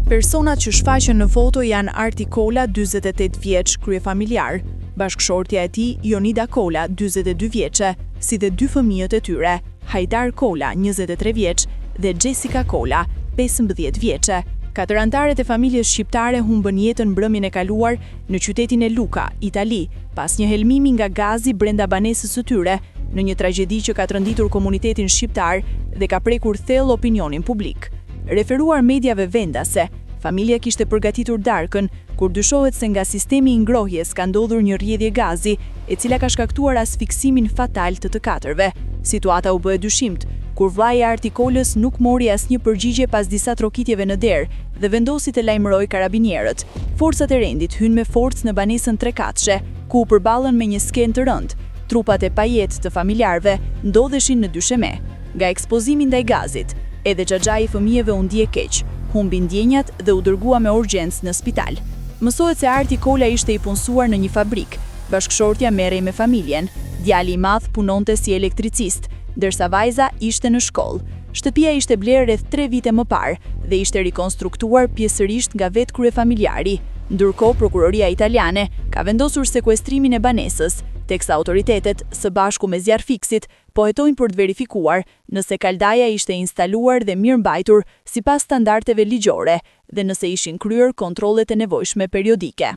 Personat që shfaqen në foto janë Arti Kola, 48 vjeç, kryefamiljar, bashkëshortja e tij Jonida Kola, 42 vjeçe, si dhe dy fëmijët e tyre, Hajdar Kola, 23 vjeç, dhe Jessica Kola, 15 vjeçe. Katër anëtarët e familjes shqiptare humbën jetën mbrëmjen e kaluar në qytetin e Luka, Itali, pas një helmimi nga gazi brenda banesës së tyre, në një tragjedi që ka trënditur komunitetin shqiptar dhe ka prekur thellë opinionin publik. Referuar mediave vendase, familja kishte përgatitur darkën, kur dyshohet se nga sistemi i ngrohjes ka ndodhur një rrjedhje gazi, e cila ka shkaktuar asfiksimin fatal të katërve. Situata u bë e dyshimt, kur vllai i Arti Kolës nuk mori asnjë përgjigje pas disa trokitjeve në derë dhe vendosi të lajmërojë karabinierët. Forcat e rendit hynë me forcë në banesën trekatëshe, ku u përballën me një skenë të rëndë. Trupat e pajet të familjarëve ndodheshin në dysheme. Nga ekspozimi ndaj gazit, edhe xhaxhai i fëmijëve u ndje keq, humbi ndjenjat dhe u dërgua me urgjencë në spital. Mësohet se Arti Kola ishte i punësuar në një fabrik, bashkëshortja merrej me familjen, djali i madh punonte si elektricist, ndërsa vajza ishte në shkollë. Shtëpia ishte blerë rreth 3 vite më parë dhe ishte rikonstruktuar pjesërisht nga vetë kryefamiljari. Ndërkohë, prokuroria italiane ka vendosur sekuestrimin e banesës, teksa autoritetet, së bashku me zjarrfiksit, po hetojnë për të verifikuar nëse kaldaja ishte instaluar dhe mirëmbajtur sipas standardeve ligjore dhe nëse ishin kryer kontrollet e nevojshme periodike.